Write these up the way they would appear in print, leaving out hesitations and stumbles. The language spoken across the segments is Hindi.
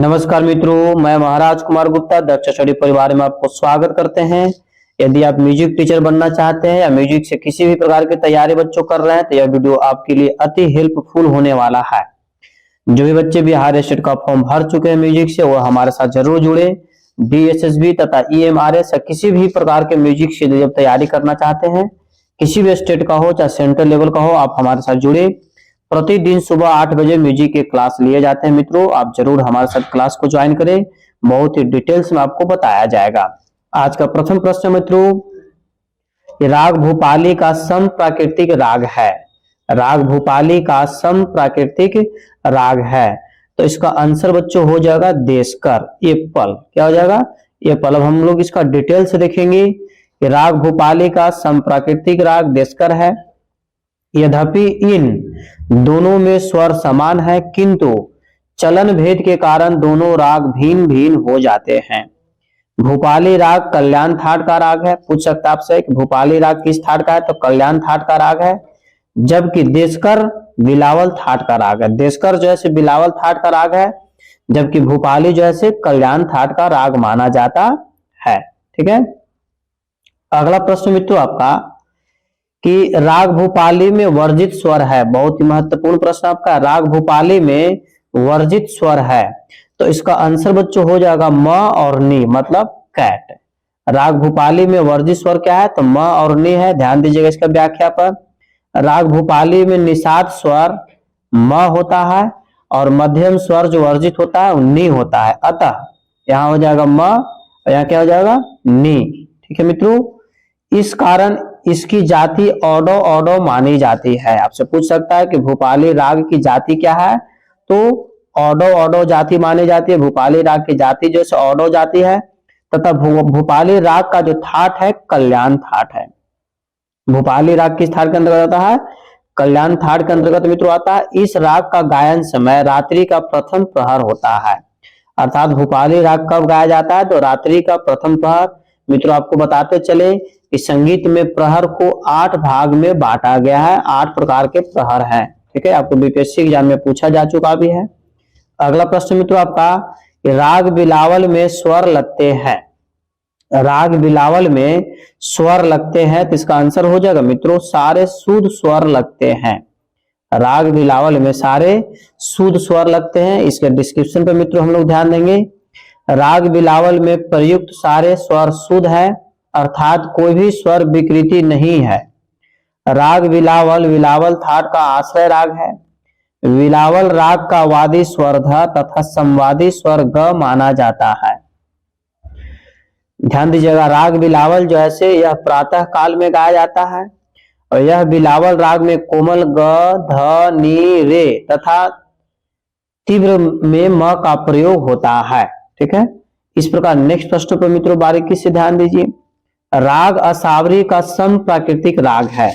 नमस्कार मित्रों, मैं महाराज कुमार गुप्ता दक्ष स्टडी परिवार में आपको स्वागत करते हैं। यदि आप म्यूजिक टीचर बनना चाहते हैं या म्यूजिक से किसी भी प्रकार की तैयारी बच्चों कर रहे हैं तो यह वीडियो आपके लिए अति हेल्पफुल होने वाला है। जो भी बच्चे बिहार स्टेट का फॉर्म भर चुके हैं म्यूजिक से वो हमारे साथ जरूर जुड़े। DSSB तथा EMRS या किसी भी प्रकार के म्यूजिक से जब तैयारी करना चाहते हैं, किसी भी स्टेट का हो चाहे सेंट्रल लेवल का हो, आप हमारे साथ जुड़े। प्रतिदिन सुबह 8 बजे म्यूजिक के क्लास लिए जाते हैं मित्रों, आप जरूर हमारे साथ क्लास को ज्वाइन करें। बहुत ही डिटेल्स में आपको बताया जाएगा। आज का प्रथम प्रश्न मित्रों, राग भूपाली का सम प्राकृतिक राग है। राग भूपाली का सम प्राकृतिक राग है तो इसका आंसर बच्चों हो जाएगा देशकर। ये पल क्या हो जाएगा? ये पल। अब हम लोग इसका डिटेल से देखेंगे कि राग भूपाली का सम प्राकृतिक राग देशकर है। यद्यपि इन दोनों में स्वर समान है किंतु चलन भेद के कारण दोनों राग भिन्न भिन्न हो जाते हैं। भूपाली राग कल्याण थाट का राग है। पूछ सकता आपसे कि भूपाली राग किस थाट का है, तो कल्याण थाट का राग है। जबकि देशकर बिलावल थाट का राग है। देशकर जो है बिलावल थाट का राग है, जबकि भूपाली जो है कल्याण थाट का राग माना जाता है। ठीक है। अगला प्रश्न मित्रों आपका कि राग भूपाली में वर्जित स्वर है। बहुत ही महत्वपूर्ण प्रश्न आपका। राग भूपाली में वर्जित स्वर है तो इसका आंसर बच्चों हो जाएगा म और नी, मतलब कैट। राग भूपाली में वर्जित स्वर क्या है, तो म और नी है। ध्यान दीजिएगा इसका व्याख्या पर। राग भूपाली में निषाद स्वर म होता है और मध्यम स्वर जो वर्जित होता है वो नी होता है। अतः यहाँ हो जाएगा म और यहाँ क्या हो जाएगा? नी। ठीक है मित्रों। इस कारण इसकी जाति ऑडो ऑडो मानी जाती है। आपसे पूछ सकता है कि भूपाली राग की जाति क्या है, तो ऑडो ऑडो जाति मानी जाती है। भूपाली राग की जाति जो है ऑडो जाति है तथा भूपाली राग का जो थाट है कल्याण थाट है। भूपाली राग किस थाट के अंतर्गत आता है? कल्याण थाट के अंतर्गत मित्रों आता है। इस राग का गायन समय रात्रि का प्रथम प्रहर होता है। अर्थात भूपाली राग कब गाया जाता है, तो रात्रि का प्रथम प्रहर। मित्रों आपको बताते चले कि संगीत में प्रहर को 8 भाग में बांटा गया है। 8 प्रकार के प्रहर हैं। ठीक है, आपको BPSC एग्जाम में पूछा जा चुका भी है। अगला प्रश्न मित्रों आपका, राग बिलावल में स्वर लगते हैं। राग बिलावल में स्वर लगते हैं तो इसका आंसर हो जाएगा मित्रों सारे शुद्ध स्वर लगते हैं। राग बिलावल में सारे शुद्ध स्वर लगते हैं। इसके डिस्क्रिप्शन पे मित्रों हम लोग ध्यान देंगे। राग बिलावल में प्रयुक्त सारे स्वर शुद्ध है, अर्थात कोई भी स्वर विकृति नहीं है। राग बिलावल बिलावल थाट का आश्रय राग है। बिलावल राग का वादी स्वर ध तथा संवादी स्वर ग माना जाता है। ध्यान दीजिएगा, राग बिलावल जो है यह प्रातः काल में गाया जाता है और यह बिलावल राग में कोमल ग ध नी रे तथा तीव्र में म का प्रयोग होता है। ठीक है। इस प्रकार नेक्स्ट प्रश्न पर मित्रों बारीकी से ध्यान दीजिए। राग असावरी का सम प्राकृतिक राग है।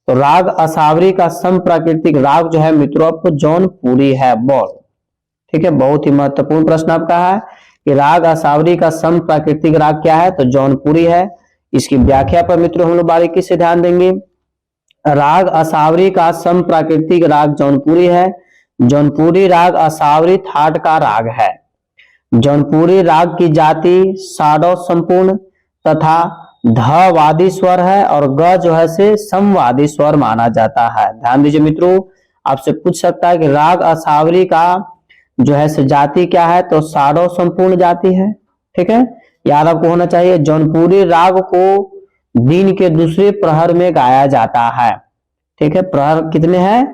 तो राग असावरी का सम प्राकृतिक राग जो है मित्रों आपको जौनपुरी है। बोल। ठीक है, बहुत ही महत्वपूर्ण प्रश्न आपका है कि राग असावरी का सम प्राकृतिक राग क्या है, तो जौनपुरी है। इसकी व्याख्या पर मित्रों हम लोग बारीकी से ध्यान देंगे। राग असावरी का सम प्राकृतिक राग जौनपुरी है। जौनपुरी राग असावरी थाट का राग है। जौनपुरी राग की जाति साडो संपूर्ण तथा ध वादी स्वर है और ग जो है से समवादी स्वर माना जाता है। ध्यान दीजिए मित्रों, आपसे पूछ सकता है कि राग असावरी का जो है से जाति क्या है, तो साडो संपूर्ण जाति है। ठीक है, याद आपको होना चाहिए। जौनपुरी राग को दिन के दूसरे प्रहर में गाया जाता है। ठीक है, प्रहर कितने हैं?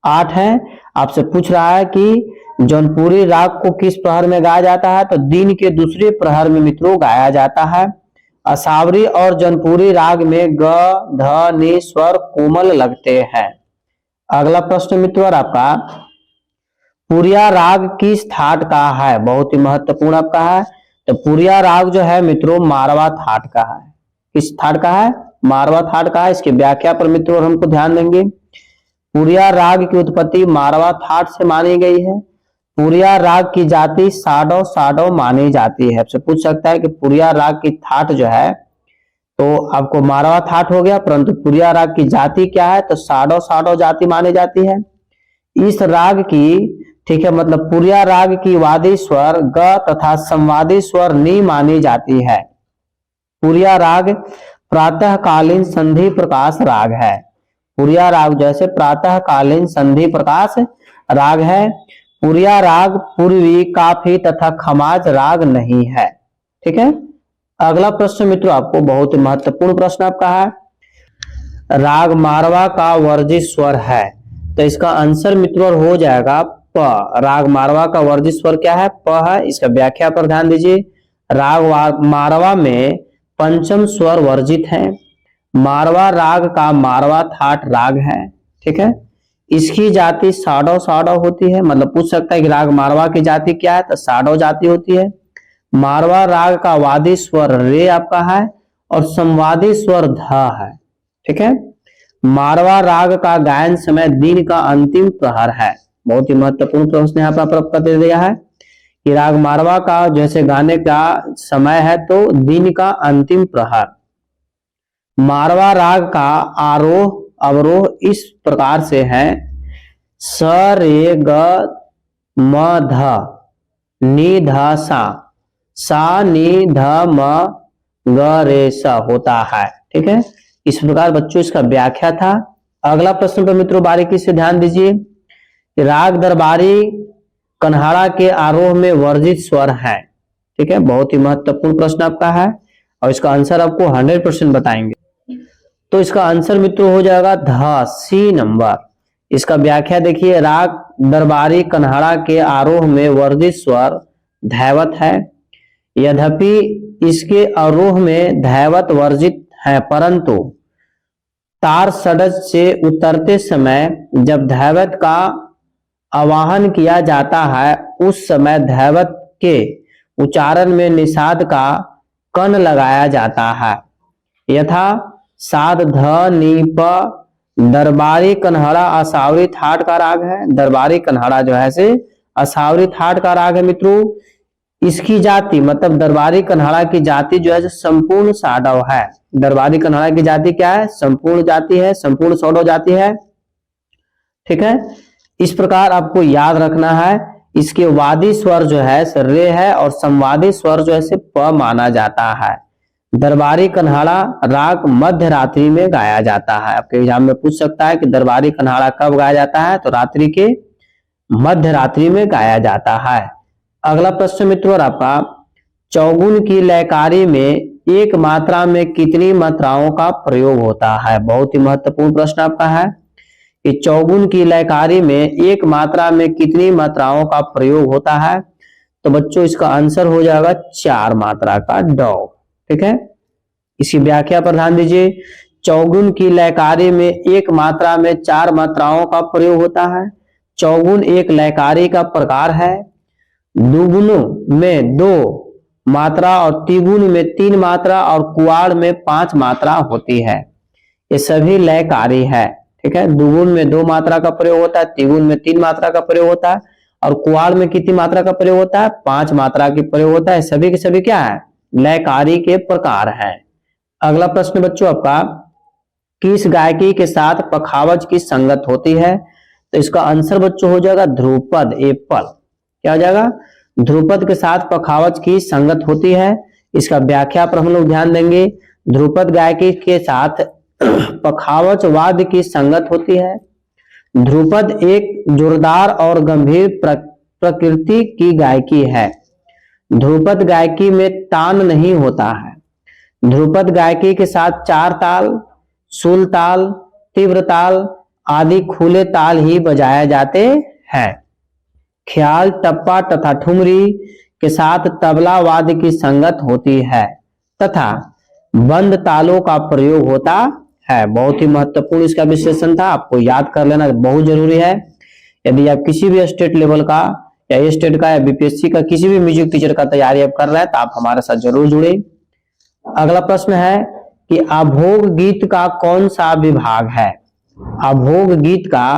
8 हैं। आपसे पूछ रहा है कि जौनपुरी राग को किस प्रहर में गाया जाता है, तो दिन के दूसरे प्रहर में मित्रों गाया जाता है। असावरी और जौनपुरी राग में ग ध नि स्वर कोमल लगते हैं। अगला प्रश्न मित्रों आपका, पुरिया राग किस थाट का है? बहुत ही महत्वपूर्ण आपका है। तो पुरिया राग जो है मित्रों मारवा थाट का है। किस थाट का है? मारवा थाट का है। इसकी व्याख्या पर मित्रों हमको ध्यान देंगे। पुरिया राग की उत्पत्ति मारवा थाट से मानी गई है। पुरिया राग की जाति साडो साडो मानी जाती है। आपसे पूछ सकता है कि पुरिया राग की थाट जो है, तो आपको मारवा थाट हो गया, परंतु पुरिया राग की जाति क्या है, तो साडो साडो जाति मानी जाती है। इस राग की ठीक है, मतलब पुरिया राग की वादी स्वर ग तथा संवादी स्वर नी मानी जाती है। पुरिया राग प्रातःकालीन संधि प्रकाश राग है। पुरिया राग जैसे प्रातःकालीन संधि प्रकाश राग है। पुरिया राग पूर्वी, काफी तथा खमाज राग नहीं है। ठीक है, अगला प्रश्न मित्रों आपको बहुत ही महत्वपूर्ण प्रश्न आपका है, राग मारवा का वर्जित स्वर है। तो इसका आंसर मित्रों हो जाएगा प। राग मारवा का वर्जित स्वर क्या है? प है। इसका व्याख्या पर ध्यान दीजिए। राग मारवा में पंचम स्वर वर्जित है। मारवा राग का मारवा थाट राग है। ठीक है, इसकी जाति साडव साडव होती है। मतलब पूछ सकता है कि राग मारवा की जाति क्या है, तो साडव जाति होती है। मारवा राग का वादी स्वर रे आपका है और संवादी स्वर ध है। ठीक है, मारवा राग का गायन समय दिन का अंतिम प्रहर है। बहुत ही महत्वपूर्ण प्रश्न यहाँ पर आपको दे दिया है कि राग मारवा का जैसे गाने का समय है तो दिन का अंतिम प्रहर। मारवा राग का आरोह अवरोह इस प्रकार से है, स रे ग म ध नी ध सा नी ध म ग रे स होता है। ठीक है, इस प्रकार बच्चों इसका व्याख्या था। अगला प्रश्न पर मित्रों बारीकी से ध्यान दीजिए। राग दरबारी कन्हाड़ा के आरोह में वर्जित स्वर है। ठीक है, बहुत ही महत्वपूर्ण प्रश्न आपका है और इसका आंसर आपको 100% बताएंगे। तो इसका आंसर मित्रों हो जाएगा ध, सी नंबर। इसका व्याख्या देखिए, राग दरबारी कन्हाड़ा के आरोह में वर्जित स्वर धैवत है। यद्यपि इसके आरोह में धैवत वर्जित है, परंतु तार षड्ज से उतरते समय जब धैवत का आवाहन किया जाता है उस समय धैवत के उच्चारण में निषाद का कन लगाया जाता है। यथा साध ध नी प। दरबारी कन्हाड़ा असावरी थाट का राग है। दरबारी कन्हाड़ा जो है से असावरी थाट का राग है मित्रों। इसकी जाति मतलब दरबारी कन्हाड़ा की जाति जो है संपूर्ण साडव है। दरबारी कन्हाड़ा की जाति क्या है? संपूर्ण जाति है, संपूर्ण साडव जाति है। ठीक है, इस प्रकार आपको याद रखना है। इसके वादी स्वर जो है रे है और संवादी स्वर जो है से प माना जाता है। दरबारी कन्हाड़ा राग मध्य रात्रि में गाया जाता है। आपके एग्जाम में पूछ सकता है कि दरबारी कन्हाड़ा कब गाया जाता है, तो रात्रि के मध्य रात्रि में गाया जाता है। अगला प्रश्न मित्रों आपका, चौगुन की लयकारी में एक मात्रा में कितनी मात्राओं का प्रयोग होता है? बहुत ही महत्वपूर्ण प्रश्न आपका है कि चौगुन की लयकारी में एक मात्रा में कितनी मात्राओं का प्रयोग होता है? तो बच्चों इसका आंसर हो जाएगा 4 मात्रा का डौ। ठीक है, इसकी व्याख्या पर ध्यान दीजिए। चौगुन की लयकारी में एक मात्रा में 4 मात्राओं का प्रयोग होता है। चौगुन एक लयकारी का प्रकार है। दुगुनों में 2 मात्रा और तिगुन में 3 मात्रा और कुआड़ में 5 मात्रा होती है। ये सभी लयकारी है। ठीक है, दुगुन में 2 मात्रा का प्रयोग होता है, तिगुन में 3 मात्रा का प्रयोग होता है और कुआड़ में कितनी मात्रा का प्रयोग होता है? 5 मात्रा की प्रयोग होता है। सभी के सभी क्या है? लयकारी के प्रकार है। अगला प्रश्न बच्चों आपका, किस गायकी के साथ पखावज की संगत होती है? तो इसका आंसर बच्चों हो जाएगा ध्रुपद, एप्पल। क्या हो जाएगा? ध्रुपद के साथ पखावज की संगत होती है। इसका व्याख्या पर हम लोग ध्यान देंगे। ध्रुपद गायकी के साथ पखावज वाद्य की संगत होती है। ध्रुपद एक जोरदार और गंभीर प्रकृति की गायकी है। ध्रुपद गायकी में तान नहीं होता है। ध्रुपद गायकी के साथ 4 ताल, शूल ताल, तीव्र ताल आदि खुले ताल ही बजाए जाते हैं। ख्याल, टप्पा तथा ठुमरी के साथ तबला वाद्य की संगत होती है तथा बंद तालों का प्रयोग होता है। बहुत ही महत्वपूर्ण इसका विश्लेषण था, आपको याद कर लेना बहुत जरूरी है। यदि आप किसी भी स्टेट लेवल का या स्टेट का या बीपीएससी का किसी भी म्यूजिक टीचर का तैयारी आप कर रहे हैं तो आप हमारे साथ जरूर जुड़े। अगला प्रश्न है कि अभोग गीत का कौन सा विभाग है? अभोग गीत का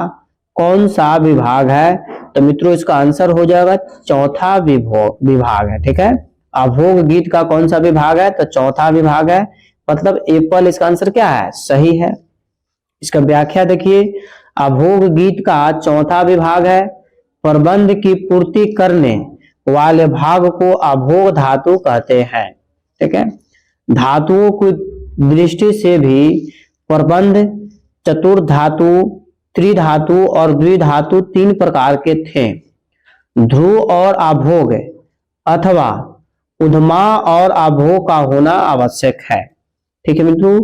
कौन सा विभाग है? तो मित्रों इसका आंसर हो जाएगा चौथा विभाग है। ठीक है, अभोग गीत का कौन सा विभाग है? तो चौथा विभाग है। मतलब एप्पल इसका आंसर क्या है? सही है। इसका व्याख्या देखिए, अभोग गीत का चौथा विभाग है। प्रबंध की पूर्ति करने वाले भाग को अभोग धातु कहते हैं। ठीक है, धातुओं की दृष्टि से भी प्रबंध चतुर्धातु, त्रिधातु और द्विधातु 3 प्रकार के थे। ध्रुव और अभोग अथवा उद्मा और अभोग का होना आवश्यक है। ठीक है मित्रों,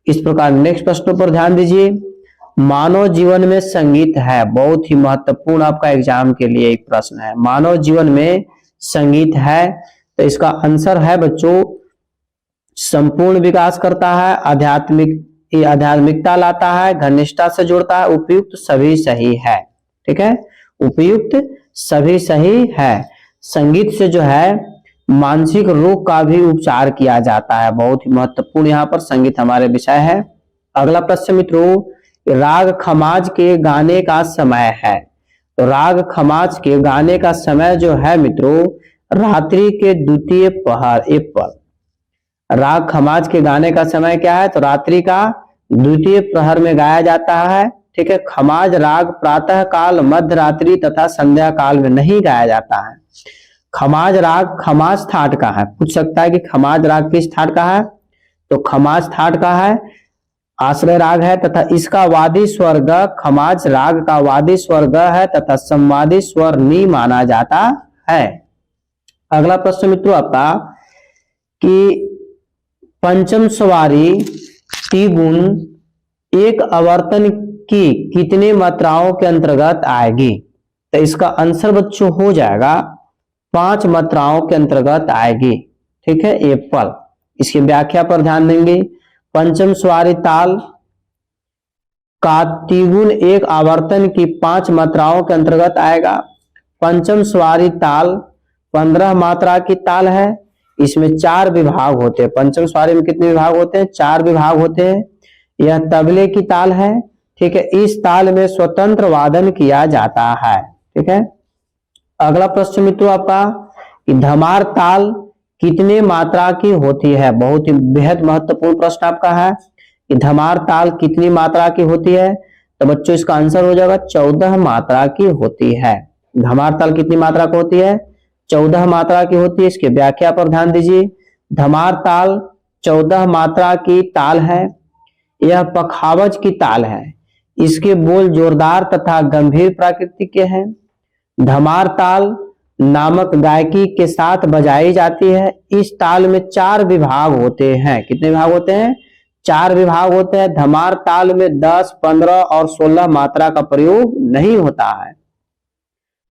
इस प्रकार नेक्स्ट प्रश्नों पर ध्यान दीजिए। मानव जीवन में संगीत है, बहुत ही महत्वपूर्ण आपका एग्जाम के लिए एक प्रश्न है। मानव जीवन में संगीत है, तो इसका आंसर है बच्चों संपूर्ण विकास करता है, आध्यात्मिकता लाता है, घनिष्ठता से जोड़ता है, उपयुक्त सभी सही है। ठीक है, उपयुक्त सभी सही है। संगीत से जो है मानसिक रोग का भी उपचार किया जाता है, बहुत ही महत्वपूर्ण यहाँ पर संगीत हमारे विषय है। अगला प्रश्न मित्रों, राग खमाज के गाने का समय है। तो राग खमाज के गाने का समय जो है मित्रों रात्रि के द्वितीय पहर, एक पल। राग खमाज के गाने का समय क्या है? तो रात्रि का द्वितीय प्रहर में गाया जाता है। ठीक है, खमाज राग प्रातः काल, मध्य रात्रि तथा संध्या काल में नहीं गाया जाता है। खमाज राग खमाज थाट का है, पूछ सकता है कि खमाज राग किस थाट का है? तो खमाज थाट का है, आश्रय राग है तथा इसका वादी स्वर्ग खमाज राग का वादी स्वर्ग है तथा संवादी स्वर नी माना जाता है। अगला प्रश्न मित्रों आपका कि पंचम सवारी त्रिगुण एक आवर्तन की कितने मात्राओं के अंतर्गत आएगी? तो इसका आंसर बच्चों हो जाएगा 5 मात्राओं के अंतर्गत आएगी। ठीक है, ये पल। इसकी व्याख्या पर ध्यान देंगे। पंचम सवारी ताल का त्रिगुण एक आवर्तन की 5 मात्राओं के अंतर्गत आएगा। पंचम सवारी ताल 15 मात्रा की ताल है, इसमें 4 विभाग होते हैं। पंचम सवारी में कितने विभाग होते हैं? 4 विभाग होते हैं। यह तबले की ताल है। ठीक है, इस ताल में स्वतंत्र वादन किया जाता है। ठीक है, अगला प्रश्न मित्रों आपका कि धमार ताल कितने मात्रा की होती है? बहुत ही बेहद महत्वपूर्ण प्रश्न आपका है कि धमार ताल कितनी मात्रा की होती है? तो बच्चों इसका आंसर हो जाएगा 14 मात्रा की होती है। धमार ताल कितनी मात्रा की होती है? 14 मात्रा की होती है। इसके व्याख्या पर ध्यान दीजिए। धमार ताल 14 मात्रा की ताल है। यह पखावज की ताल है। इसके बोल जोरदार तथा गंभीर प्रकृति के हैं। धमार ताल नामक गायकी के साथ बजाई जाती है। इस ताल में 4 विभाग होते हैं। कितने विभाग होते हैं? 4 विभाग होते हैं। धमार ताल में 10, 15 और 16 मात्रा का प्रयोग नहीं होता है।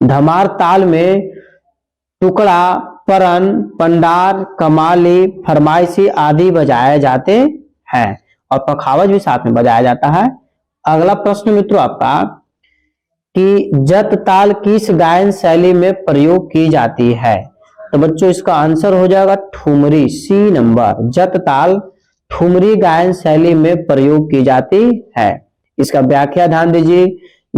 धमार ताल में टुकड़ा, परन, पंडार, कमाली, फरमाइशी आदि बजाए जाते हैं और पखावज भी साथ में बजाया जाता है। अगला प्रश्न मित्रों आपका कि जत ताल किस गायन शैली में प्रयोग की जाती है? तो बच्चों इसका आंसर हो जाएगा ठुमरी, सी नंबर। जत ताल ठुमरी गायन शैली में प्रयोग की जाती है। इसका व्याख्या ध्यान दीजिए।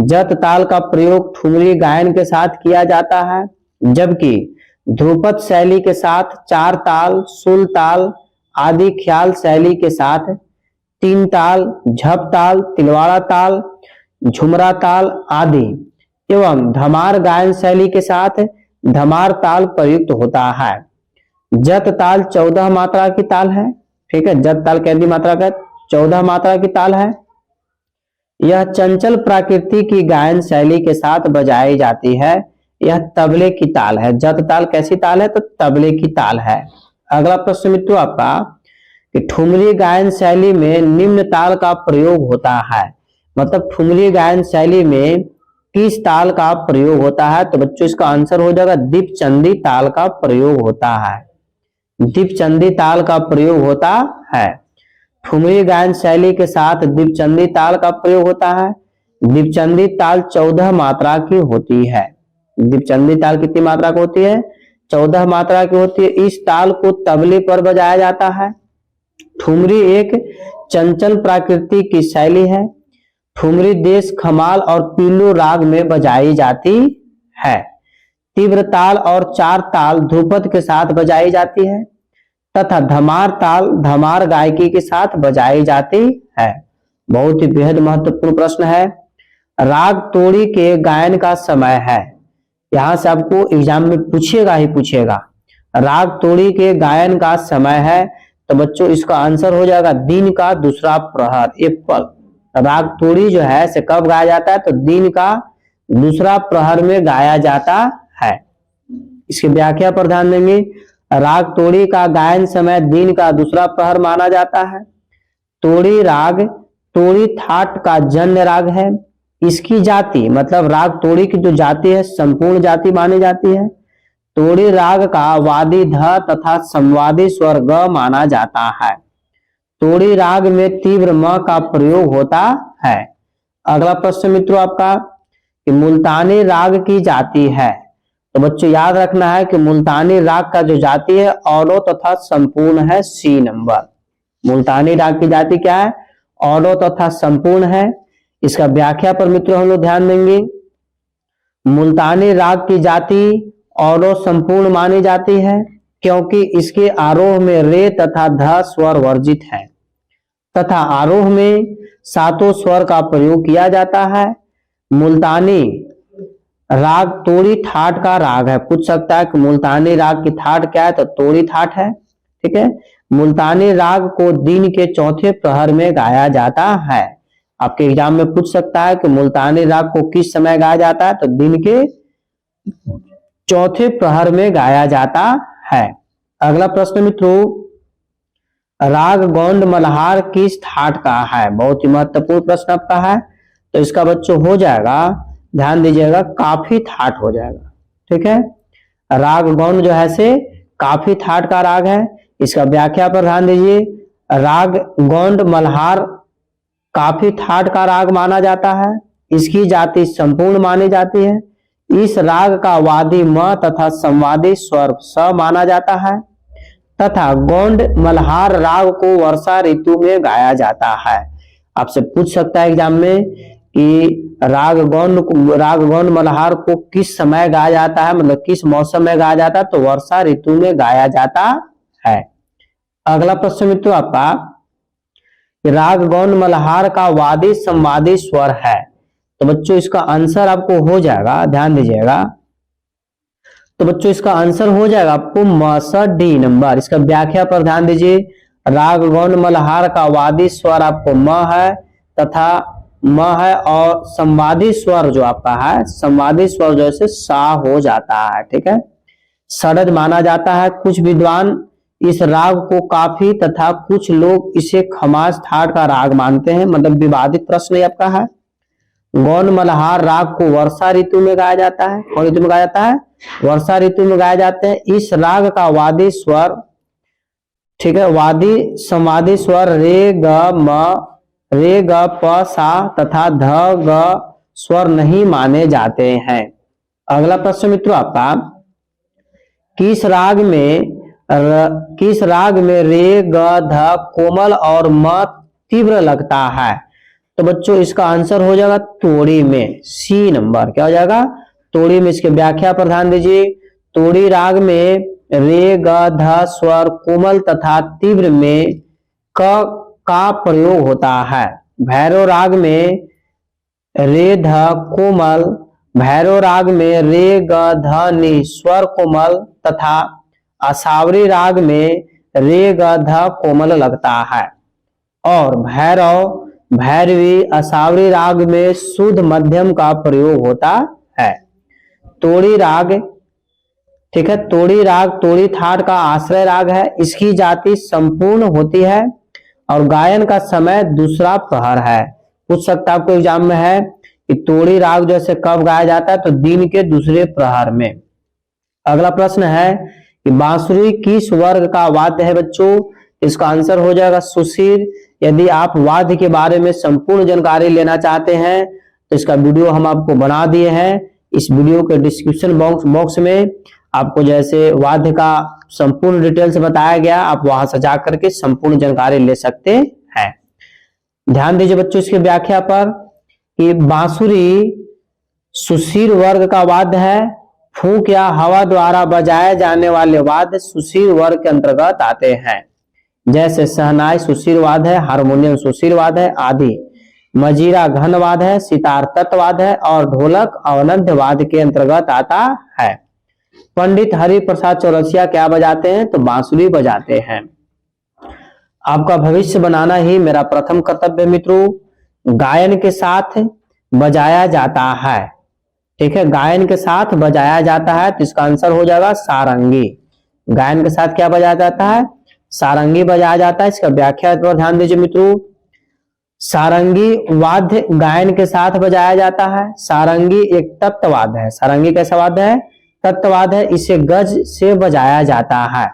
जत ताल का प्रयोग ठुमरी गायन के साथ किया जाता है, जबकि ध्रुपद शैली के साथ 4 ताल, सुल ताल आदि ख्याल शैली के साथ 3 ताल, झप ताल, तिलवाड़ा ताल, झुमरा ताल आदि एवं धमार गायन शैली के साथ धमार ताल प्रयुक्त होता है। जत ताल 14 मात्रा की ताल है। ठीक है, जत ताल कितनी मात्रा का? 14 मात्रा की ताल है। यह चंचल प्रकृति की गायन शैली के साथ बजाई जाती है। यह तबले की ताल है। जत ताल कैसी ताल है? तो तबले की ताल है। अगला प्रश्न मित्रों आपका कि ठुमरी गायन शैली में निम्न ताल का प्रयोग होता है। मतलब ठुमरी गायन शैली में किस ताल का प्रयोग होता है? तो बच्चों इसका आंसर हो जाएगा दीपचंदी ताल का प्रयोग होता है। दीपचंदी ताल का प्रयोग होता है। ठुमरी गायन शैली के साथ दीपचंदी ताल का प्रयोग होता है। दीपचंदी ताल 14 मात्रा की होती है। दीपचंदी ताल कितनी मात्रा की होती है? 14 मात्रा की होती है। इस ताल को तबले पर बजाया जाता है। ठुमरी एक चंचल प्रकृति की शैली है। ठुमरी देश, खमाल और पीलू राग में बजाई जाती है। तीव्र ताल और 4 ताल ध्रुपद के साथ बजाई जाती है तथा धमार ताल धमार गायकी के साथ बजाई जाती है। बहुत ही बेहद महत्वपूर्ण प्रश्न है। राग तोड़ी के गायन का समय है। यहां से आपको एग्जाम में पूछेगा ही पूछेगा। राग तोड़ी के गायन का समय है, तो बच्चों इसका आंसर हो जाएगा दिन का दूसरा प्रहर। एप्पल राग तोड़ी जो है से कब गाया जाता है, तो दिन का दूसरा प्रहर में गाया जाता है। इसकी व्याख्या पर ध्यान देंगे। राग तोड़ी का गायन समय दिन का दूसरा प्रहर माना जाता है। तोड़ी राग तोड़ी थाट का जन्य राग है। इसकी जाति मतलब राग तोड़ी की जो जाति है संपूर्ण जाति मानी जाती है। तोड़ी राग का वादी ध तथा संवादी स्वर ग माना जाता है। तोड़ी राग में तीव्र म का प्रयोग होता है। अगला प्रश्न मित्रों आपका कि मुल्तानी राग की जाति है, तो बच्चों याद रखना है कि मुल्तानी राग का जो जाति है औरो तथा संपूर्ण है, सी नंबर। मुल्तानी राग की जाति क्या है, औरो तथा संपूर्ण है। इसका व्याख्या पर मित्रों हम लोग ध्यान देंगे। मुल्तानी राग की जाति औरो संपूर्ण मानी जाती है क्योंकि इसके आरोह में रे तथा ध स्वर वर्जित है तथा आरोह में सातों स्वर का प्रयोग किया जाता है। मुल्तानी राग तोड़ी ठाट का राग है। पूछ सकता है कि मुल्तानी राग की ठाट क्या है, तो तोड़ी ठाट है। ठीक है। मुल्तानी राग को दिन के चौथे प्रहर में गाया जाता है। आपके एग्जाम में पूछ सकता है कि मुल्तानी राग को किस समय गाया जाता है, तो दिन के चौथे प्रहर में गाया जाता है। अगला प्रश्न मित्रों, राग गौंड मल्हार किस ठाट का है? बहुत ही महत्वपूर्ण प्रश्न आपका है। तो इसका बच्चों हो जाएगा, ध्यान दीजिएगा, काफी ठाट हो जाएगा। ठीक है। राग गौंड जो है से काफी ठाट का राग है। इसका व्याख्या पर ध्यान दीजिए। राग गौंड मल्हार काफी ठाट का राग माना जाता है। इसकी जाति संपूर्ण मानी जाती है। इस राग का वादी म तथा संवादी स्वर स माना जाता है तथा गौंड मल्हार राग को वर्षा ऋतु में गाया जाता है। आपसे पूछ सकता है एग्जाम में कि राग गौंड मल्हार को किस समय गाया जाता है, मतलब किस मौसम में गाया जाता है, तो वर्षा ऋतु में गाया जाता है। अगला प्रश्न मित्रों आपका, राग गौंड मल्हार का वादी संवादी स्वर है, तो बच्चों इसका आंसर आपको हो जाएगा, ध्यान दीजिएगा, तो बच्चों इसका आंसर हो जाएगा आपको म स डी नंबर। इसका व्याख्या पर ध्यान दीजिए। राग गौंड मल्हार का वादी स्वर आपको म है तथा म है और संवादी स्वर जो आपका है, संवादी स्वर जैसे सा हो जाता है। ठीक है। षडज माना जाता है। कुछ विद्वान इस राग को काफी तथा कुछ लोग इसे खमास ठाट का राग मानते हैं। मतलब विवादित प्रश्न आपका है। गौंड मल्हार राग को वर्षा ऋतु में गाया जाता है। कौन ऋतु में गाया जाता है? वर्षा ऋतु में गाया जाते हैं। इस राग का वादी स्वर, ठीक है, वादी संवादी स्वर रे ग म, रे ग प सा तथा ध ग स्वर नहीं माने जाते हैं। अगला प्रश्न मित्रों आपका, किस राग में रे ग ध कोमल और म तीव्र लगता है? तो बच्चों इसका आंसर हो जाएगा तोड़ी में, सी नंबर। क्या हो जाएगा? तोड़ी में। इसके व्याख्या पर ध्यान दीजिए। तोड़ी राग में रे ग ध स्वर कोमल तथा तीव्र में क का प्रयोग होता है। भैरव राग में रे ध कोमल, भैरव राग में रे ग ध नि स्वर कोमल तथा असावरी राग में रे ग ध कोमल लगता है और भैरवी असावरी राग में शुद्ध मध्यम का प्रयोग होता है। तोड़ी राग, ठीक है, तोड़ी राग तोड़ी थाट का आश्रय राग है। इसकी जाति संपूर्ण होती है और गायन का समय दूसरा प्रहर है। पूछ सकता आपको एग्जाम में है कि तोड़ी राग जैसे कब गाया जाता है, तो दिन के दूसरे प्रहर में। अगला प्रश्न है कि बांसुरी किस वर्ग का वाद्य है बच्चों? इसका आंसर हो जाएगा सुशीर। यदि आप वाद्य के बारे में संपूर्ण जानकारी लेना चाहते हैं तो इसका वीडियो हम आपको बना दिए हैं। इस वीडियो के डिस्क्रिप्शन बॉक्स में आपको जैसे वाद्य का संपूर्ण डिटेल्स बताया गया, आप वहां से जा करके संपूर्ण जानकारी ले सकते हैं। ध्यान दीजिए बच्चों इसकी व्याख्या पर कि बांसुरी सुशीर वर्ग का वाद्य है। फूंक या हवा द्वारा बजाए जाने वाले वाद्य सुशीर वर्ग के अंतर्गत आते हैं, जैसे शहनाई सुशीर वाद्य है, हारमोनियम सुशीर वाद्य है आदि। मजीरा घनवाद है, सितार तत्ववाद है और ढोलक अवनद्यवाद के अंतर्गत आता है। पंडित हरिप्रसाद चौरसिया क्या बजाते हैं? तो बांसुरी बजाते हैं। आपका भविष्य बनाना ही मेरा प्रथम कर्तव्य मित्रों। गायन के साथ बजाया जाता है, ठीक है, गायन के साथ बजाया जाता है, तो इसका आंसर हो जाएगा सारंगी। गायन के साथ क्या बजाया जाता है? सारंगी बजाया जाता है। इसका व्याख्या पर ध्यान दीजिए मित्रों। सारंगी वाद्य गायन के साथ बजाया जाता है। सारंगी एक तत्ववाद है। सारंगी कैसा वाद्य है? तत्ववाद है। इसे गज से बजाया जाता है।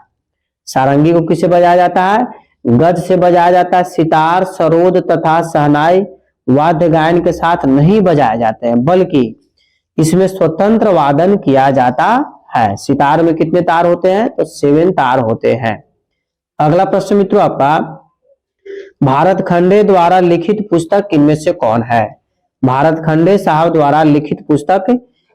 सारंगी को किससे बजाया जाता है? गज से बजाया जाता है। सितार, सरोद तथा शहनाई वाद्य गायन के साथ नहीं बजाए जाते हैं, बल्कि इसमें स्वतंत्र वादन किया जाता है। सितार में कितने तार होते हैं? तो 7 तार होते हैं। अगला प्रश्न मित्रों आपका, भारत खंडे द्वारा लिखित पुस्तक इनमें से कौन है? भारत खंडे साहब द्वारा लिखित पुस्तक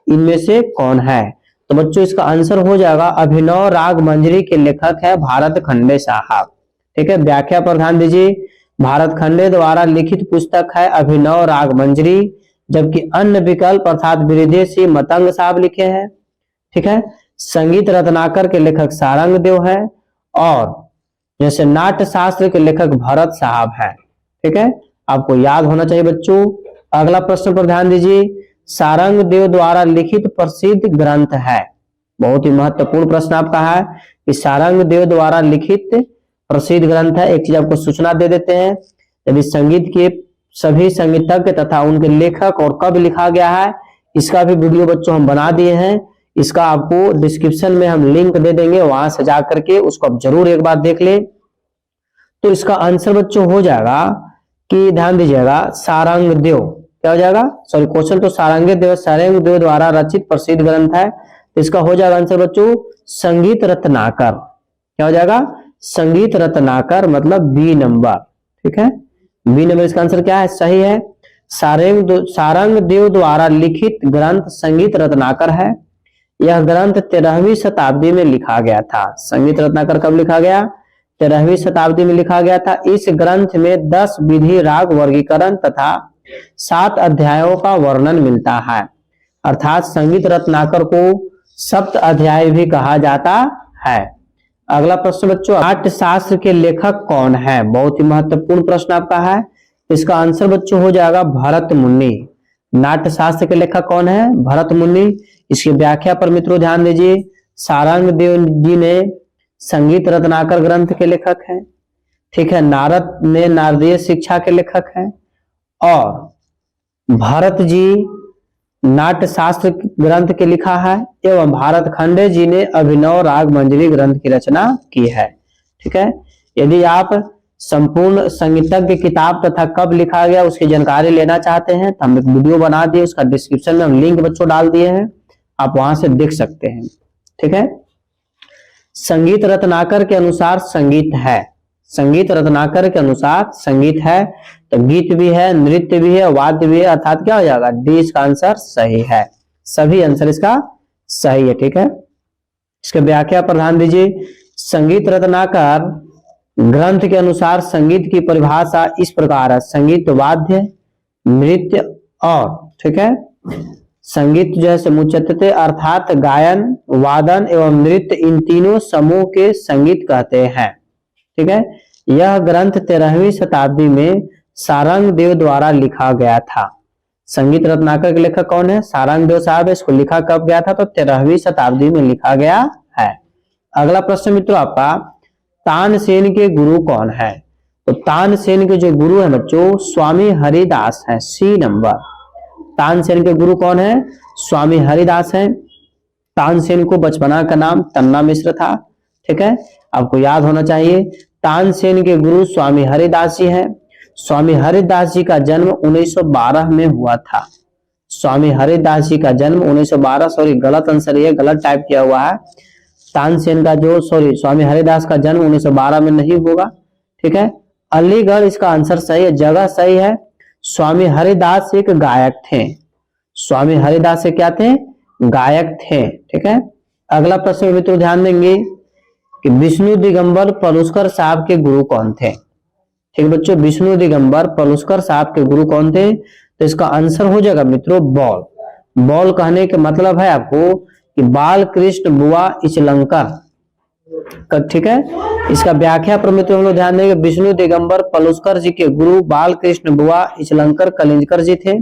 इनमें से कौन है? तो बच्चों इसका आंसर हो जाएगा अभिनव राग मंजरी के लेखक है भारत खंडे साहब, ठीक है। व्याख्या पर ध्यान दीजिए। भारत खंडे द्वारा लिखित पुस्तक है अभिनव राग मंजरी, जबकि अन्य विकल्प अर्थात विदेशी मतंग साहब लिखे हैं, ठीक है। संगीत रत्नाकर के लेखक सारंग देव है और जैसे नाट्य शास्त्र के लेखक भरत साहब है, ठीक है। आपको याद होना चाहिए बच्चों। अगला प्रश्न पर ध्यान दीजिए। सारंग देव द्वारा लिखित प्रसिद्ध ग्रंथ है, बहुत ही महत्वपूर्ण प्रश्न आपका है कि सारंग देव द्वारा लिखित प्रसिद्ध ग्रंथ है। एक चीज आपको सूचना दे देते हैं, यदि संगीत के सभी संगीतज्ञ तथा उनके लेखक और कब लिखा गया है, इसका भी वीडियो बच्चों हम बना दिए हैं। इसका आपको डिस्क्रिप्शन में हम लिंक दे देंगे, वहां से जा करके उसको आप जरूर एक बार देख ले। तो इसका आंसर बच्चों हो जाएगा कि ध्यान दीजिएगा सारंग देव, क्या हो जाएगा? सॉरी, क्वेश्चन तो सारंग देव द्वारा रचित प्रसिद्ध ग्रंथ है, तो इसका हो जाएगा आंसर बच्चों संगीत रत्नाकर। क्या हो जाएगा? संगीत रत्नाकर, मतलब बी नंबर, ठीक है। बी नंबर इसका आंसर क्या है? सही है। सारंग देव द्वारा लिखित ग्रंथ संगीत रत्नाकर है। यह ग्रंथ 13वीं शताब्दी में लिखा गया था। संगीत रत्नाकर कब लिखा गया? 13वीं शताब्दी में लिखा गया था। इस ग्रंथ में 10 विधि राग वर्गीकरण तथा 7 अध्यायों का वर्णन मिलता है, अर्थात संगीत रत्नाकर को सप्त अध्याय भी कहा जाता है। अगला प्रश्न बच्चों, नाट्य शास्त्र के लेखक कौन है? बहुत ही महत्वपूर्ण प्रश्न आपका है। इसका आंसर बच्चों हो जाएगा भरत मुनि। नाट्य शास्त्र के लेखक कौन है? भरत मुनि। इसकी व्याख्या पर मित्रों ध्यान दीजिए। सारंग देव जी ने संगीत रत्नाकर ग्रंथ के लेखक हैं, ठीक है। नारद ने नारदीय शिक्षा के लेखक हैं और भरत जी नाट्य शास्त्र ग्रंथ के लिखा है, एवं भारत खंडे जी ने अभिनव राग मंजरी ग्रंथ की रचना की है, ठीक है। यदि आप संपूर्ण संगीतज्ञ किताब तथा कब लिखा गया उसकी जानकारी लेना चाहते हैं तो हम एक वीडियो बना दिए, उसका डिस्क्रिप्शन में हम लिंक बच्चों डाल दिए हैं, आप वहां से देख सकते हैं, ठीक है। संगीत रत्नाकर के अनुसार संगीत है। संगीत रत्नाकर के अनुसार संगीत है, तो गीत भी है, नृत्य भी है, वाद्य भी है, अर्थात क्या हो जाएगा? डी इसका आंसर सही है। सभी आंसर इसका सही है, ठीक है। इसके व्याख्या पर ध्यान दीजिए। संगीत रत्नाकर ग्रंथ के अनुसार संगीत की परिभाषा इस प्रकार है: संगीत वाद्य, नृत्य और, ठीक है, संगीत जैसे मुचत्ते अर्थात गायन, वादन एवं नृत्य, इन तीनों समूह के संगीत कहते हैं, ठीक है। यह ग्रंथ 13वीं शताब्दी में सारंग देव द्वारा लिखा गया था। संगीत रत्नाकर के लेखक कौन है? सारंग देव साहब। इसको लिखा कब गया था? तो 13वीं शताब्दी में लिखा गया है। अगला प्रश्न मित्रों आपका, तानसेन के गुरु कौन है? तो तानसेन के जो गुरु है बच्चों स्वामी हरिदास है, सी नंबर। तानसेन के गुरु कौन है? स्वामी हरिदास है। तानसेन को बचपना का नाम तन्ना मिश्र था, ठीक है, आपको याद होना चाहिए। तानसेन के गुरु स्वामी हरिदास जी हैं। स्वामी हरिदास जी का जन्म 1912 में हुआ था। स्वामी हरिदास जी का जन्म 1912, सॉरी गलत आंसर, ये गलत टाइप किया हुआ है। तानसेन का जो स्वामी हरिदास का जन्म 1912 में नहीं होगा, ठीक है। अलीगढ़ इसका आंसर सही है, जगह सही है। स्वामी हरिदास एक गायक थे। स्वामी हरिदास से क्या थे? गायक थे, ठीक है। अगला प्रश्न भी तो ध्यान देंगे कि विष्णु दिगंबर पलुस्कर साहब के गुरु कौन थे? ठीक है बच्चों, विष्णु दिगंबर पलुस्कर साहब के गुरु कौन थे? तो इसका आंसर हो जाएगा मित्रों बॉल। बॉल कहने के मतलब है आपको कि बाल कृष्ण बुआ इचलंकर। ठीक है, इसका व्याख्या पर मित्रों हम लोग ध्यान देंगे। विष्णु दिगंबर पलुस्कर जी के गुरु बाल कृष्ण बुआ इचलंकर कलिंजकर जी थे।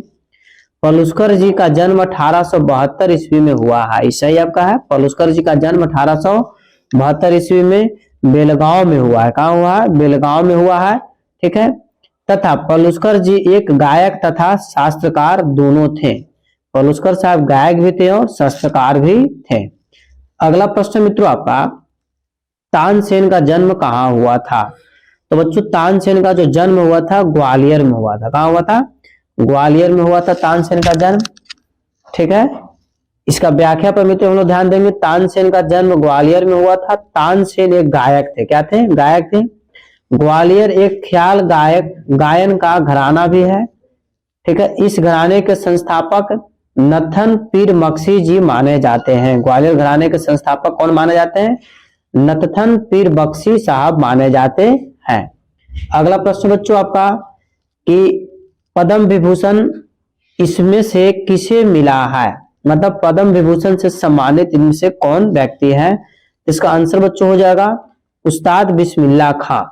पलुस्कर जी का जन्म 1872 ईस्वी में हुआ है। सही आपका है, पलुस्कर जी का जन्म 1872 ईस्वी में बेलगांव में हुआ है। कहाँ हुआ है? बेलगांव में हुआ है। ठीक है, तथा पलुस्कर जी एक गायक तथा शास्त्रकार दोनों थे। पलुस्कर साहब गायक भी थे और शास्त्रकार भी थे। अगला प्रश्न मित्रों आपका, तानसेन का जन्म कहाँ हुआ था? तो बच्चों तानसेन का जो जन्म हुआ था ग्वालियर में हुआ था। कहाँ हुआ था? ग्वालियर में हुआ था तानसेन का जन्म। ठीक है, इसका व्याख्या पर मित्रों हम लोग ध्यान देंगे। तानसेन का जन्म ग्वालियर में हुआ था। तानसेन एक गायक थे। क्या थे? गायक थे। ग्वालियर एक ख्याल गायन का घराना भी है। ठीक है, इस घराने के संस्थापक नथन पीर बख्शी जी माने जाते हैं। ग्वालियर घराने के संस्थापक कौन माने जाते हैं? नथन पीर बख्शी साहब माने जाते हैं। अगला प्रश्न बच्चों आपका कि पद्म विभूषण इसमें से किसे मिला है? मतलब पद्म विभूषण से सम्मानित इनमें से कौन व्यक्ति है? इसका आंसर बच्चों हो जाएगा उस्ताद बिस्मिल्लाह खां।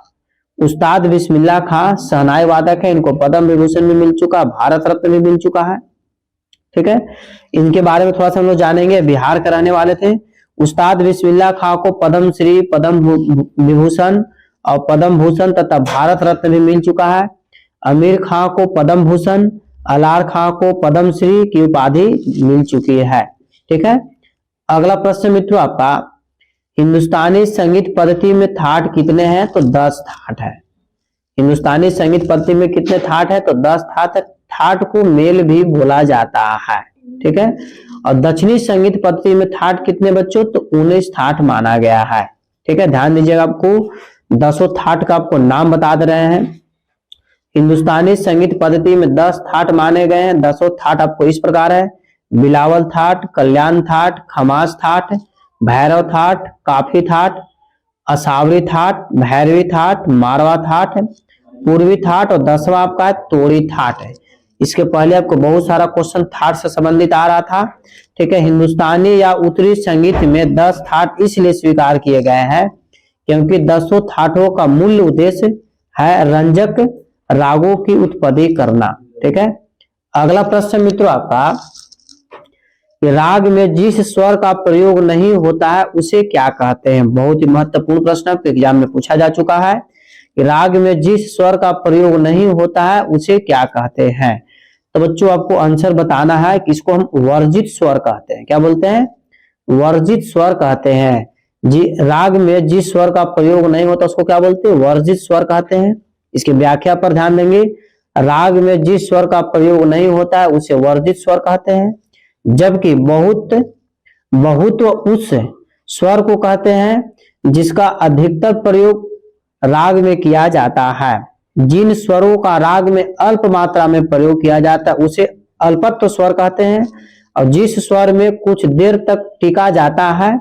उस्ताद बिस्मिल्लाह खां शहनाई वादक है, इनको पद्म विभूषण भी मिल चुका, भारत रत्न भी मिल चुका है। ठीक है, इनके बारे में थोड़ा सा हम लोग जानेंगे। बिहार के रहने वाले थे। उस्ताद बिस्मिल्लाह खां को पद्म श्री, पद्म विभूषण और पद्म भूषण तथा भारत रत्न भी मिल चुका है। आमिर खां को पद्म भूषण, अलार खां को पद्म श्री की उपाधि मिल चुकी है। ठीक है, अगला प्रश्न मित्रों आपका, हिंदुस्तानी संगीत पद्धति में थाट कितने हैं? तो 10 थाट है। हिंदुस्तानी संगीत पद्धति में कितने थाट है? तो 10 थाट है। थाट को मेल भी बोला जाता है। ठीक है, और दक्षिणी संगीत पद्धति में थाट कितने बच्चों? तो 19 थाट माना गया है। ठीक है, ध्यान दीजिएगा, आपको 10 थाट का आपको नाम बता दे रहे हैं। हिंदुस्तानी संगीत पद्धति में 10 थाट माने गए हैं। 10 थाट आपको इस प्रकार है: बिलावल थाट, कल्याण थाट, खमास थाट, भैरव थाट, काफी थाट, असावरी थाट, भैरवी थाट, मारवा थाट, पूर्वी थाट और 10वां आपका है तोड़ी थाट है। इसके पहले आपको बहुत सारा क्वेश्चन थाट से संबंधित आ रहा था। ठीक है, हिंदुस्तानी या उत्तरी संगीत में 10 थाट इसलिए स्वीकार किए गए हैं क्योंकि 10 थाटों का मूल उद्देश्य है रंजक रागों की उत्पत्ति करना। ठीक है, अगला प्रश्न मित्रों आपका, राग में जिस स्वर का प्रयोग नहीं होता है उसे क्या कहते हैं? बहुत ही महत्वपूर्ण प्रश्न आपके एग्जाम में पूछा जा चुका है कि राग में जिस स्वर का प्रयोग नहीं होता है उसे क्या कहते हैं? तो बच्चों आपको आंसर बताना है कि इसको हम वर्जित स्वर कहते हैं। क्या बोलते हैं? वर्जित स्वर कहते हैं। जी, राग में जिस स्वर का प्रयोग नहीं होता उसको क्या बोलते हैं? वर्जित स्वर कहते हैं। इसकी व्याख्या पर ध्यान देंगे। राग में जिस स्वर का प्रयोग नहीं होता है उसे वर्जित स्वर कहते हैं, जबकि बहुत उस स्वर को कहते हैं जिसका अधिकतर प्रयोग राग में किया जाता है। जिन स्वरों का राग में अल्प मात्रा में प्रयोग किया जाता है उसे अल्पत्व स्वर कहते हैं, और जिस स्वर में कुछ देर तक टिका जाता है,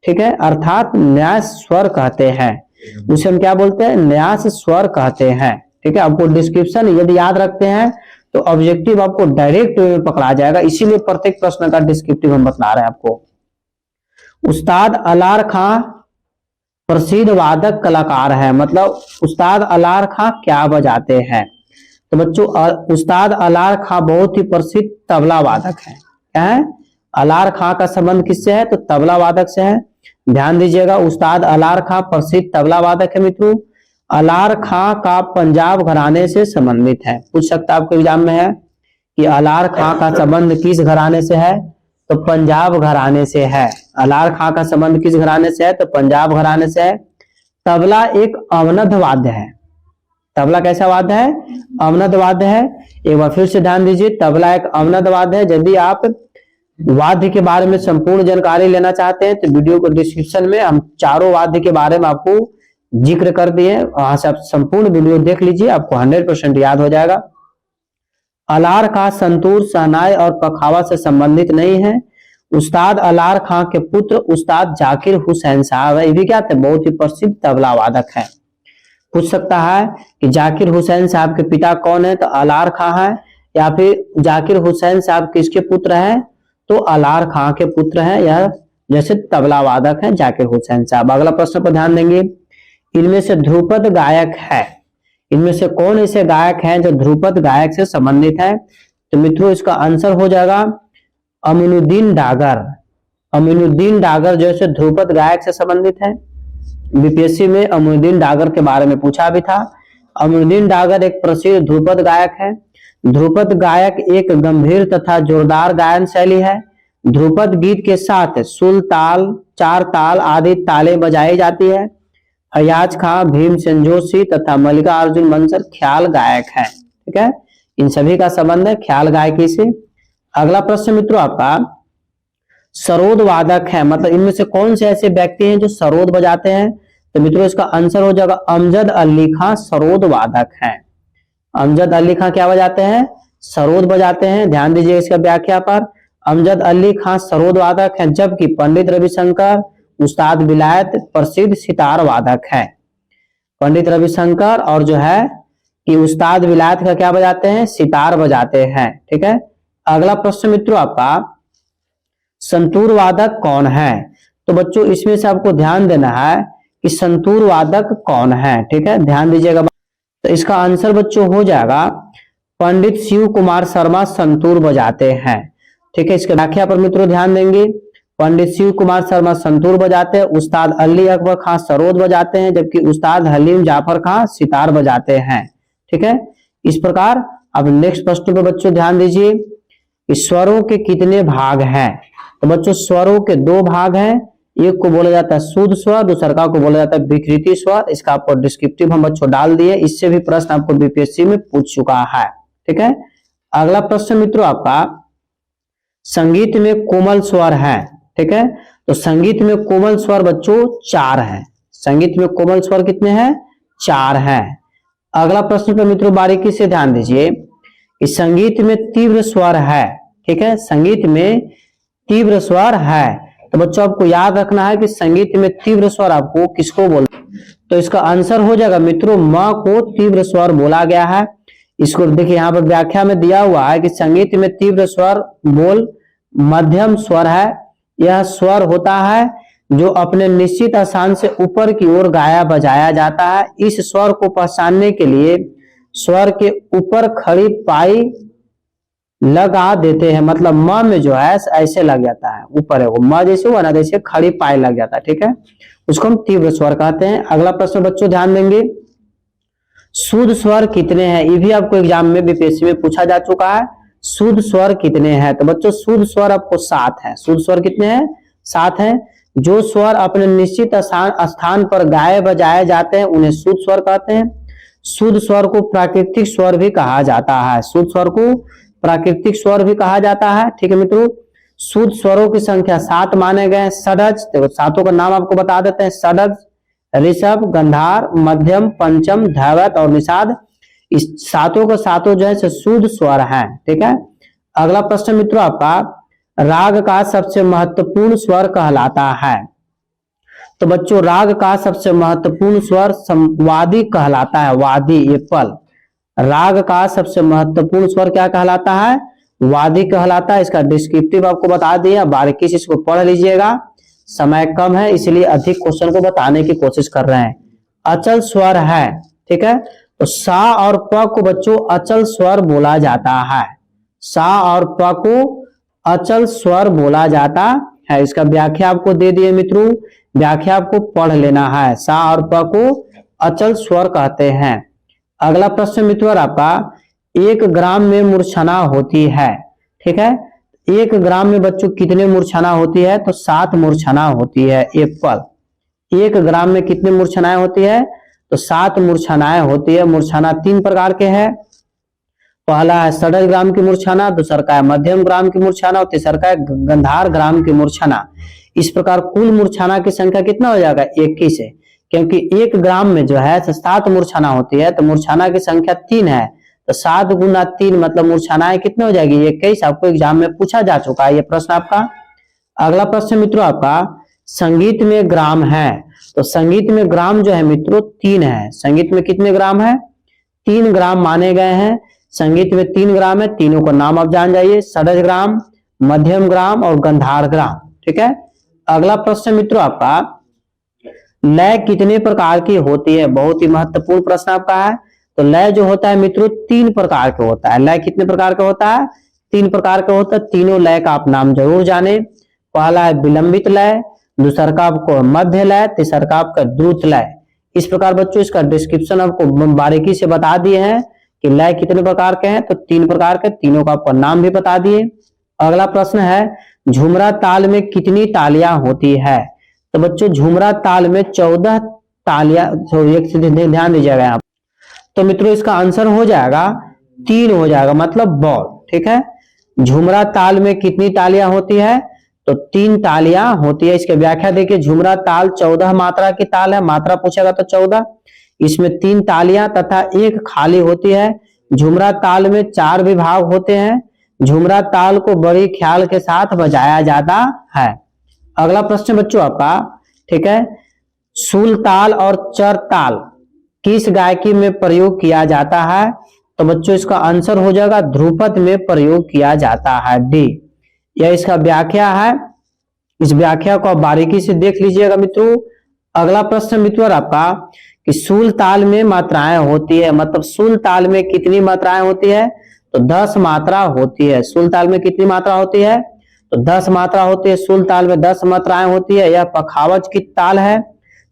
ठीक है, अर्थात न्यास स्वर कहते हैं, उसे हम क्या बोलते हैं? न्यास स्वर कहते हैं। ठीक है, आपको डिस्क्रिप्शन यदि याद रखते हैं तो ऑब्जेक्टिव आपको डायरेक्ट वे में पकड़ा जाएगा, इसीलिए प्रत्येक प्रश्न का डिस्क्रिप्टिव हम बता रहे हैं आपको। उस्ताद अलार खां प्रसिद्ध वादक कलाकार है। मतलब उस्ताद अलार खां क्या बजाते हैं? तो बच्चों उस्ताद अलार खां बहुत ही प्रसिद्ध तबला वादक है। क्या है? अलार खां का संबंध किससे है? तो तबला वादक से है। ध्यान दीजिएगा, उस्ताद अलार खां प्रसिद्ध तबला वादक है मित्रों। अलार खां का पंजाब घराने से संबंधित है। पूछ सकता आपके एग्जाम में है कि अलार खां का संबंध किस घराने से है? तो पंजाब घराने से है। अलार खां का संबंध किस घराने से है? तो पंजाब घराने से है। तबला एक अवनद वाद्य है। तबला कैसा वाद्य है? अवनद वाद्य है। एक बार फिर से ध्यान दीजिए, तबला एक अवनद वाद्य है। यदि आप वाद्य के बारे में संपूर्ण जानकारी लेना चाहते हैं तो वीडियो को डिस्क्रिप्शन में हम चारों वाद्य के बारे में आपको जिक्र कर दिए, वहां से आप संपूर्ण वीडियो देख लीजिए, आपको 100% याद हो जाएगा। अलार खां संतूर, शहनाई और पखावा से संबंधित नहीं है। उस्ताद अलार खां के पुत्र उस्ताद जाकिर हुसैन साहब है, ये भी क्या थे? बहुत ही प्रसिद्ध तबला वादक है। पूछ सकता है कि जाकिर हुसैन साहब के पिता कौन है, तो अलार खां है, या फिर जाकिर हुसैन साहब किसके पुत्र हैं, तो अलार खां के पुत्र हैं, या जैसे तबला वादक हैं जाकिर हुसैन साहब। अगला प्रश्न पर ध्यान देंगे, इनमें से ध्रुपद गायक है, इनमें से कौन ऐसे गायक हैं जो ध्रुपद गायक से संबंधित है, तो मित्रों इसका आंसर हो जाएगा अमीनुद्दीन डागर। अमीनुद्दीन डागर जो है ध्रुपद गायक से संबंधित है। बीपीएससी में अमीनुद्दीन डागर के बारे में पूछा भी था। अमीनुद्दीन डागर एक प्रसिद्ध ध्रुपद गायक है। ध्रुपद गायक एक गंभीर तथा जोरदार गायन शैली है। ध्रुपद गीत के साथ सुल ताल, चार ताल आदि तालें बजाई जाती है। फयाज खां, भीमसेन जोशी तथा मल्लिकार्जुन मंसर ख्याल गायक है। ठीक है, इन सभी का संबंध है ख्याल गायकी से। अगला प्रश्न मित्रों आपका सरोद वादक है, मतलब इनमें से कौन से ऐसे व्यक्ति हैं जो सरोद बजाते हैं, तो मित्रों इसका आंसर हो जाएगा अमजद अली खां सरोद वादक है। अमजद अली खां क्या बजाते हैं, सरोद बजाते हैं। ध्यान दीजिए इसका व्याख्या पर, अमजद अली खां सरोद वादक है, जबकि पंडित रविशंकर उस्ताद विलायत प्रसिद्ध सितार वादक है। पंडित रविशंकर और जो है कि उस्ताद विलायत का क्या बजाते हैं, सितार बजाते हैं। ठीक है, अगला प्रश्न मित्रों आपका संतूर वादक कौन है, तो बच्चों इसमें से आपको ध्यान देना है कि संतूर वादक कौन है। ठीक है, ध्यान दीजिएगा, तो इसका आंसर बच्चों हो जाएगा पंडित शिव कुमार शर्मा संतूर बजाते हैं। ठीक है, इसके व्याख्या पर मित्रों ध्यान देंगे, पंडित शिव कुमार शर्मा संतूर बजाते हैं, उस्ताद अली अकबर खां सरोद बजाते हैं, जबकि उस्ताद हलीम जाफर खां सितार बजाते हैं। ठीक है, इस प्रकार अब नेक्स्ट प्रश्न पे बच्चों ध्यान दीजिए कि स्वरों के कितने भाग हैं, तो बच्चों स्वरों के दो भाग हैं, एक को बोला जाता है शुद्ध स्वर, दूसरा को बोला जाता है विकृति स्वर। इसका आपको डिस्क्रिप्टिव हम बच्चों डाल दिए, इससे भी प्रश्न आपको बीपीएससी में पूछ चुका है। ठीक है, अगला प्रश्न मित्रों आपका संगीत में कोमल स्वर है। ठीक है, तो संगीत में कोमल स्वर बच्चों 4 है। संगीत में कोमल स्वर कितने हैं, 4 हैं। अगला प्रश्न पर मित्रों बारीकी से ध्यान दीजिए कि संगीत में तीव्र स्वर है। ठीक है, संगीत में तीव्र स्वर है, तो बच्चों आपको याद रखना है कि संगीत में तीव्र स्वर आपको किसको बोलते हैं, तो इसका आंसर हो जाएगा मित्रों म को तीव्र स्वर बोला गया है। इसको देखिए यहाँ पर व्याख्या में दिया हुआ है कि संगीत में तीव्र स्वर बोल मध्यम स्वर है। यह स्वर होता है जो अपने निश्चित स्थान से ऊपर की ओर गाया बजाया जाता है। इस स्वर को पहचानने के लिए स्वर के ऊपर खड़ी पाई लगा देते हैं, मतलब म में जो है ऐसे लग जाता है, ऊपर है वो म जैसे हुआ ना, जैसे खड़ी पाई लग जाता है। ठीक है, उसको हम तीव्र स्वर कहते हैं। अगला प्रश्न बच्चों ध्यान देंगे, शुद्ध स्वर कितने हैं, ये भी आपको एग्जाम में बीपीएससी में पूछा जा चुका है। शुद्ध स्वर कितने हैं, तो बच्चों शुद्ध स्वर आपको 7 है। शुद्ध स्वर कितने हैं, 7 हैं। जो स्वर अपने निश्चित स्थान पर गाए बजाए जाते हैं उन्हें शुद्ध स्वर कहते हैं। शुद्ध स्वर को प्राकृतिक स्वर भी कहा जाता है। शुद्ध स्वर को प्राकृतिक स्वर भी कहा जाता है। ठीक है मित्रों, शुद्ध स्वरों की संख्या 7 माने गए हैं। षडज, देखो सातों का नाम आपको बता देते हैं, षडज, ऋषभ, गंधार, मध्यम, पंचम, धैवत और निषाद। इस सातों का सातों जो है शुद्ध स्वर हैं। ठीक है, अगला प्रश्न मित्रों आपका राग का सबसे महत्वपूर्ण स्वर कहलाता है, तो बच्चों राग का सबसे महत्वपूर्ण स्वर वादी कहलाता है। वादी, ये पल, राग का सबसे महत्वपूर्ण स्वर क्या कहलाता है, वादी कहलाता है। इसका डिस्क्रिप्टिव आपको बता दिया, बारीकी से इसको पढ़ लीजिएगा, समय कम है इसलिए अधिक क्वेश्चन को बताने की कोशिश कर रहे हैं। अचल स्वर है। ठीक है, तो सा और प को बच्चों अचल स्वर बोला जाता है। सा और प को अचल स्वर बोला जाता है। इसका व्याख्या आपको दे दिए मित्रों, व्याख्या आपको पढ़ लेना है। सा और प को अचल स्वर कहते हैं। अगला प्रश्न मित्रों आपका 1 ग्राम में मूर्छना होती है। ठीक है, 1 ग्राम में बच्चों कितने मूर्छना होती है, तो 7 मूर्छना होती है। एप्पल, 1 ग्राम में कितने मूर्छनाएं होती है, तो 7 मूर्छनाएं होती है। मूर्छना 3 प्रकार के हैं, पहला है षडज ग्राम की मूर्छना, दूसरा का है मध्यम ग्राम की मूर्छना और तीसरा का है गंधार ग्राम की मूर्छना। इस प्रकार कुल मूर्छना की संख्या कितना हो जाएगा, 21 है, क्योंकि 1 ग्राम में जो है 7 मूर्छना होती है, तो मूर्छना की संख्या 3 है, तो 7 गुना 3 मतलब मूर्छनाएं कितने हो जाएगी, 21। आपको एग्जाम में पूछा जा चुका है ये प्रश्न आपका। अगला प्रश्न मित्रों आपका संगीत में ग्राम है, तो संगीत में ग्राम जो है मित्रों 3 है। संगीत में कितने ग्राम है? 3 ग्राम माने गए हैं। संगीत में 3 ग्राम है, तीनों का नाम आप जान जाइए, षडज ग्राम, मध्यम ग्राम और गंधार ग्राम। ठीक है। अगला प्रश्न मित्रों आपका, लय कितने प्रकार की होती है? बहुत ही महत्वपूर्ण प्रश्न आपका है। तो लय जो होता है मित्रों 3 प्रकार का होता है। लय कितने प्रकार का होता है? 3 प्रकार का होता है। तीनों लय का आप नाम जरूर जाने। पहला है विलंबित लय, दूसरा का आपको मध्य लय, तीसरा का आपका द्रुत लय। इस प्रकार बच्चों इसका डिस्क्रिप्शन आपको बारीकी से बता दिए हैं कि लय कितने प्रकार के हैं। तो 3 प्रकार के, तीनों का आपका नाम भी बता दिए। अगला प्रश्न है, झुमरा ताल में कितनी तालियां होती है? तो बच्चों झुमरा ताल में 14 तालियां, ध्यान दीजिएगा यहाँ। तो मित्रों इसका आंसर हो जाएगा 3 हो जाएगा, मतलब बॉल। ठीक है। झुमरा ताल में कितनी तालियां होती है? तो 3 तालियां होती है। इसकी व्याख्या देखिए, झुमरा ताल 14 मात्रा की ताल है, मात्रा पूछेगा तो 14। इसमें 3 तालियां तथा 1 खाली होती है। झुमरा ताल में 4 विभाग होते हैं। झुमरा ताल को बड़ी ख्याल के साथ बजाया जाता है। अगला प्रश्न बच्चों आपका, ठीक है, सूल ताल और चर ताल किस गायकी में प्रयोग किया जाता है? तो बच्चों इसका आंसर हो जाएगा ध्रुपद में प्रयोग किया जाता है, डी। यह इसका व्याख्या है। इस व्याख्या को आप बारीकी से देख लीजिएगा मित्रों। अगला प्रश्न मित्रों आपका, कि सूल ताल में मात्राएं होती है, मतलब सूल ताल में कितनी मात्राएं होती है? तो 10 मात्रा होती है। सूल ताल में कितनी मात्रा होती है? तो 10 मात्रा होती है। सूल ताल में 10 मात्राएं होती है। यह पखावज की ताल है।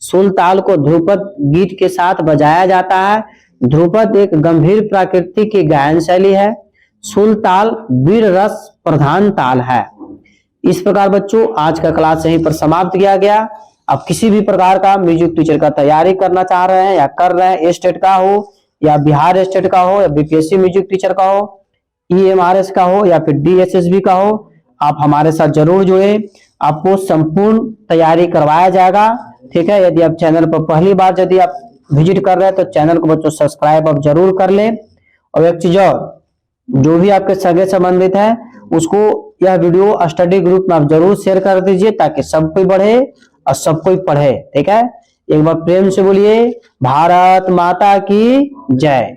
सूल ताल को ध्रुपद गीत के साथ बजाया जाता है। ध्रुपद एक गंभीर प्रकृति की गायन शैली है। सूल ताल वीर रस प्रधान ताल है। इस प्रकार बच्चों आज का क्लास यहीं पर समाप्त किया गया। आप किसी भी प्रकार का म्यूजिक टीचर का तैयारी करना चाह रहे हैं या कर रहे हैं, स्टेट का हो या बिहार स्टेट का हो या बीपीएससी म्यूजिक टीचर का हो, ईएमआरएस का हो या फिर डीएसएसबी का हो, आप हमारे साथ जरूर जुड़े। आपको संपूर्ण तैयारी करवाया जाएगा। ठीक है। यदि आप चैनल पर पहली बार यदि आप विजिट कर रहे हैं तो चैनल को बच्चों सब्सक्राइब आप जरूर कर लें। और एक चीज और, जो भी आपके सगे संबंधित है उसको यह वीडियो स्टडी ग्रुप में आप जरूर शेयर कर दीजिए, ताकि सब कोई बढ़े और सब कोई पढ़े। ठीक है। एक बार प्रेम से बोलिए भारत माता की जय।